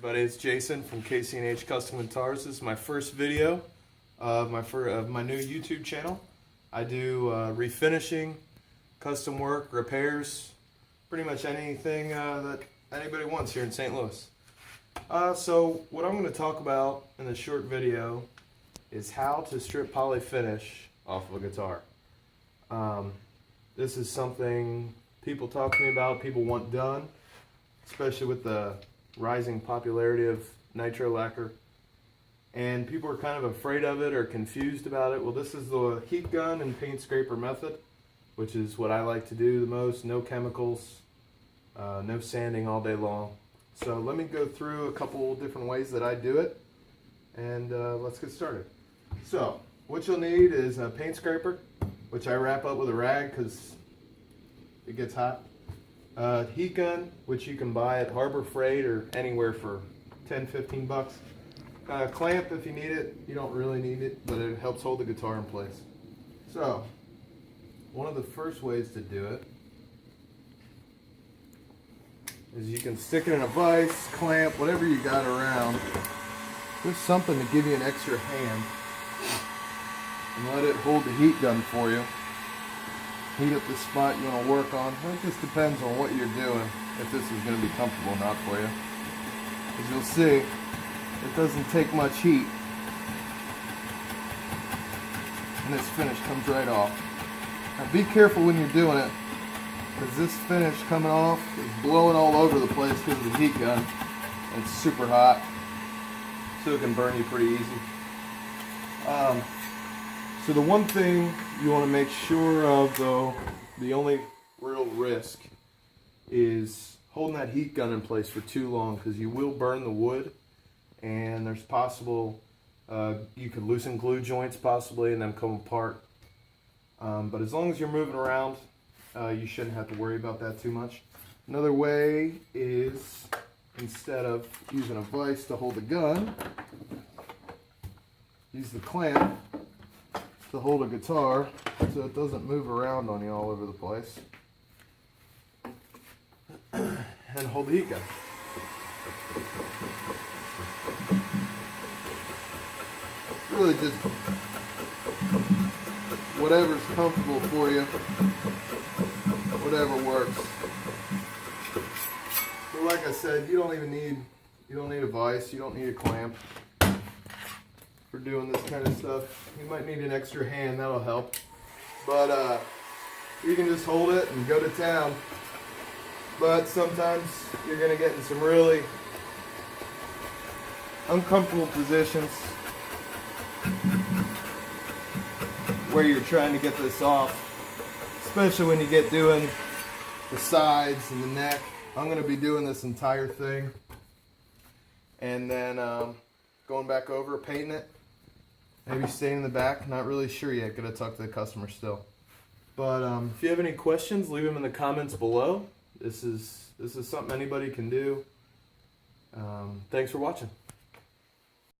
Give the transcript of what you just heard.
Everybody, it's Jason from KC&H Custom Guitars. This is my first video of my new YouTube channel. I do refinishing, custom work, repairs, pretty much anything that anybody wants here in St. Louis. So what I'm going to talk about in this short video is how to strip poly finish off of a guitar. This is something people talk to me about, people want done, especially with the rising popularity of nitro lacquer, and people are kind of afraid of it or confused about it. Well, this is the heat gun and paint scraper method, which is what I like to do the most. No chemicals, no sanding all day long. So let me go through a couple different ways that I do it, and let's get started. So what you'll need is a paint scraper, which I wrap up with a rag because it gets hot. Heat gun, which you can buy at Harbor Freight or anywhere for 10-15 bucks. Clamp if you need it. You don't really need it, but it helps hold the guitar in place. So one of the first ways to do it is you can stick it in a vise, clamp, whatever you got around. Just something to give you an extra hand and let it hold the heat gun for you. Heat up the spot you want to work on. It just depends on what you're doing, if this is going to be comfortable or not for you. As you'll see, it doesn't take much heat, and this finish comes right off. Now be careful when you're doing it, because this finish coming off is blowing all over the place because of the heat gun. And it's super hot, so it can burn you pretty easy. So the one thing you want to make sure of, though, the only real risk is holding that heat gun in place for too long, because you will burn the wood, and there's possible you could loosen glue joints possibly and them come apart. But as long as you're moving around, you shouldn't have to worry about that too much. Another way is, instead of using a vise to hold the gun, use the clamp to hold a guitar so it doesn't move around on you all over the place, and hold the heat gun. Really just whatever's comfortable for you, whatever works. But like I said, you don't need a vise, you don't need a clamp for doing this kind of stuff. You might need an extra hand, that'll help. But you can just hold it and go to town. But sometimes you're gonna get in some really uncomfortable positions where you're trying to get this off, especially when you get doing the sides and the neck. I'm gonna be doing this entire thing, and then going back over, painting it. Maybe staying in the back, not really sure yet. Gotta talk to the customer still. But if you have any questions, leave them in the comments below. This is something anybody can do. Thanks for watching.